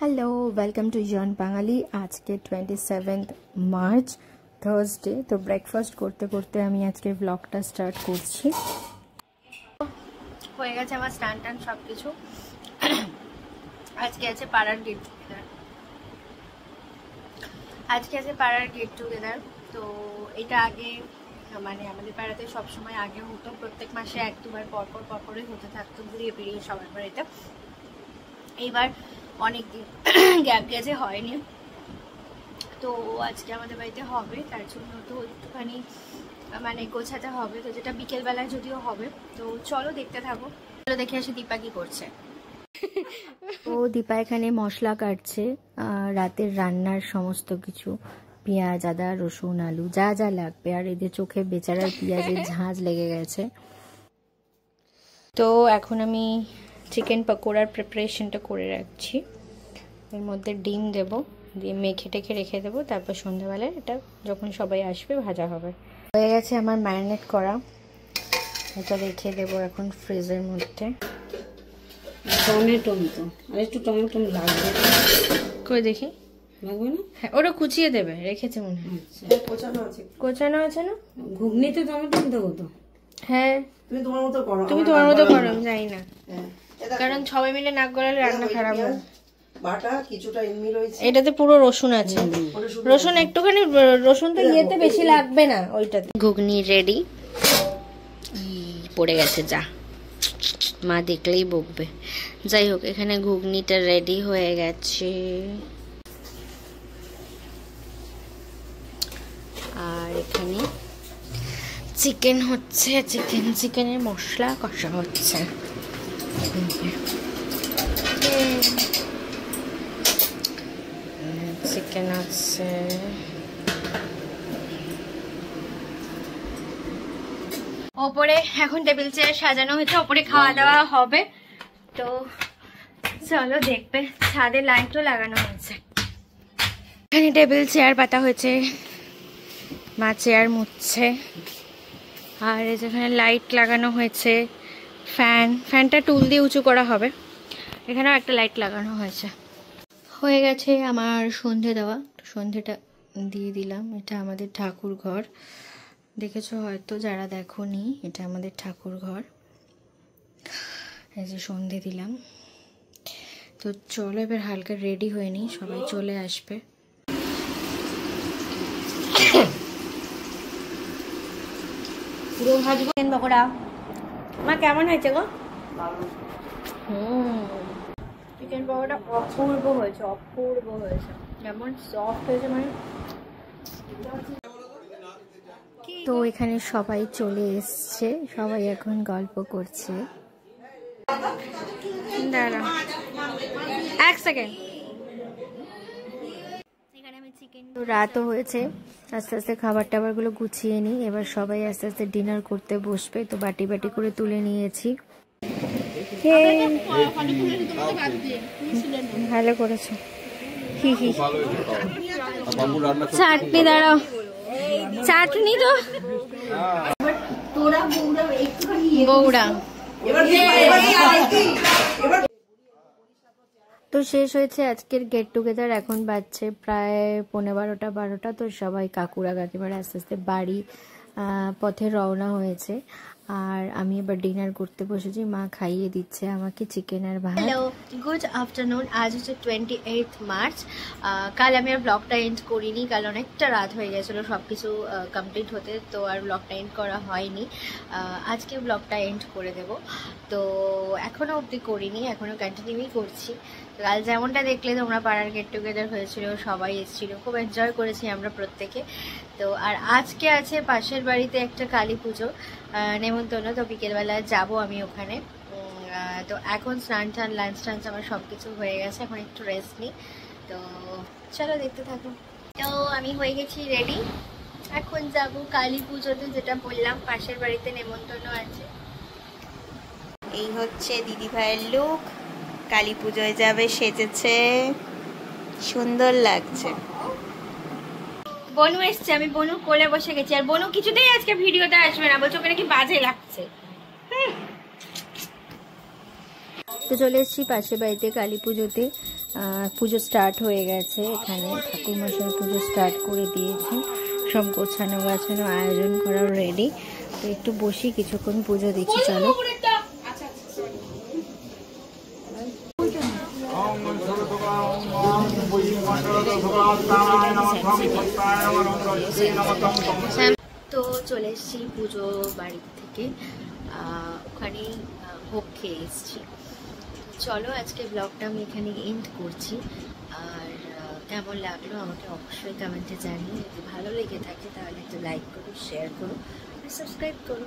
Hello welcome to जॉन बांगाली। आज के 27 मार्च थार्सडे। तो ब्रेकफास्ट करते करते हमें आज के ब्लॉगटा स्टार्ट करছি। হয়ে গেছে আমার স্নান টান সবকিছু। আজকে আছে পাড়ার গেট টুগেদার। তো এটা আগে মানে আমাদের পাড়াতে সব সময় আগে হতো, প্রত্যেক মাসে এক দুবার পরপরই হতে থাকতো, ঘুরিয়ে ফিরিয়ে সবার বাড়িতে। এইবার অনেক দিন গ্যাপ গেছে, হয়নি। তো আজকে আমাদের বাড়িতে হবে, তার জন্য তো একটুখানি মানে গোছাতে হবে। তো যেটা বিকেলবেলায় যদিও হবে, তো চলো দেখতে থাকো। চলো দেখে আসি দীপা কি করছে। তো দীপা এখানে মশলা কাটছে রাতের রান্নার সমস্ত কিছু, পেঁয়াজ, আদা, রসুন, আলু, যা যা লাগবে। আর এদের চোখে বেচারার পেঁয়াজের ঝাঁজ লেগে গেছে। তো এখন আমি চিকেন পকোড়ার প্রিপারেশনটা করে রাখছি। এর মধ্যে ডিম দেব, দিয়ে মেখে টেখে রেখে দেবো, তারপর সন্ধ্যাবেলায় এটা যখন সবাই আসবে ভাজা হবে। হয়ে গেছে আমার ম্যারিনেট করা, এটা রেখে দেবো এখন ফ্রিজের মধ্যে। টমেটো লাগবে, করে দেখি লাগবে না? হ্যাঁ, ওটা কুচিয়ে দেবে, রেখেছে মনে হয়। কোচানো আছে না? ঘুগনিতে টমেটো দেবো তো। হ্যাঁ, তুমি তোমার মতো করো, আমি জানি না, কারণ সবাই মিলে নাক গলালে রান্না খারাপ হয়। এটাতে পুরো রসুন আছে, রসুন একটুখানি, রসুন তো ইয়েতে বেশি লাগবে না ওইটাতে। ঘুগনি রেডি। পড়ে গেছে, যা মা দেখলেই বকবে। যাই হোক, এখানে ঘুগনিটা রেডি হয়ে গেছে। আর এখানে চিকেন হচ্ছে, চিকেনের মশলা কষা হচ্ছে। চিকেন আছে, ওপরে এখন টেবিল চেয়ার সাজানো হয়েছে, ওপরে খাওয়া দাওয়া হবে। তো চলো দেখবে, ছাদে লাইটও লাগানো হয়েছে। এখানে টেবিল চেয়ার পাতা হয়েছে, মা চেয়ার মুছছে। আর যেখানে লাইট লাগানো হয়েছে, ফ্যানটা টুল দিয়ে উঁচু করা হবে। এখানেও একটা লাইট লাগানো হয়েছে। হয়ে গেছে আমার সন্ধে দেওয়া, সন্ধেটা দিয়ে দিলাম। এটা আমাদের ঠাকুর ঘর, দেখেছো হয়তো যারা দেখোনি, এটা আমাদের ঠাকুর ঘর। এই যে সন্ধে দিলাম। তো চলো এবার হালকা রেডি হয়ে নিই, সবাই চলে আসবে। পুরো ভাজবো পকোড়া। মা কেমন হয়েছে গো? চিকেন পকোড়া অপূর্ব হয়েছে, যেমন সফট হয়েছে মানে। তো এখানে সবাই চলে এসছে, সবাই এখন গল্প করছে। দাঁড়া এক সেকেন্ড। এখানে আমি চিকেন, রাতও হয়েছে, আস্তে আস্তে খাবার টাবারগুলো গুছিয়ে নিই। এবার সবাই আস্তে আস্তে ডিনার করতে বসবে। তো বাটি বাটি করে তুলে নিয়েছি। ভালো করেছো। চাটনি, দাঁড়াও, চাটনি তো বৌড়া। তো শেষ হয়েছে আজকের গেট টুগেদার। এখন বাজছে প্রায় 11:30-12টা। তো সবাই কাকুরা কাকিমারা আস্তে আস্তে বাড়ি পথে রওনা হয়েছে। আর আমি এবার ডিনার করতে বসেছি, মা খাইয়ে দিচ্ছে আমাকে চিকেন আর ভাত। Hello, good afternoon. আজ হচ্ছে 28 মার্চ। কাল আমি আর ব্লগটা এন্ড করিনি, কাল অনেকটা রাত হয়ে গেছিলো সব কিছু কমপ্লিট হতে, তো আর ব্লগটা এন্ড করা হয়নি। আজকে ব্লগটা এন্ড করে দেব। তো এখনও অবধি করিনি, এখনও কন্টিনিউই করছি। কাল যেমনটা দেখলে তোমরা, পাড়ার গেট টুগেদার হয়েছিল, সবাই এসেছিল, খুব এনজয় করেছি আমরা প্রত্যেকে। তো আর আজকে আছে পাশের বাড়িতে একটা কালী পুজো নেমন্তন্ন। তো বিকেলবেলা যাব আমি ওখানে। তো এখন স্নান টান, লাঞ্চ টাঞ্চ আমার সব কিছু হয়ে গেছে, এখন একটু রেস্ট নিই। তো চলো দেখতে থাকো। তো আমি হয়ে গেছি রেডি, এখন যাব কালী পুজোতে, যেটা বললাম পাশের বাড়িতে নেমন্তন্ন আছে। এই হচ্ছে দিদি ভাইয়ের লুক, কালী পুজোয় যাবে, সেজেছে, সুন্দর লাগছে। বনু এসছে, আমি বনু কোলে বসে গেছি। আর বনু কিছুতেই আজকে ভিডিওতে আসবে না, বলছো নাকি বাজে লাগছে। তো চলে এসেছি পাশের বাড়িতে কালী পুজোতে। পুজো স্টার্ট হয়ে গেছে, এখানে ঠাকুরমশাই পুজো স্টার্ট করে দিয়েছে, সব গোছানো গাছানো আয়োজন করা রেডি। তো একটু বসি, কিছুক্ষণ পুজো দেখি। চলো। তো চলে এসেছি পুজো বাড়ির থেকে, ওখানেই ভোগ খেয়ে এসেছি। চলো আজকে ব্লগটা আমি এখানে এন্ড করছি। আর কেমন লাগলো আমাকে অবশ্যই কমেন্টে জানিয়ে, যদি ভালো লেগে থাকে তাহলে একটা লাইক করো, শেয়ার করো আর সাবস্ক্রাইব করো।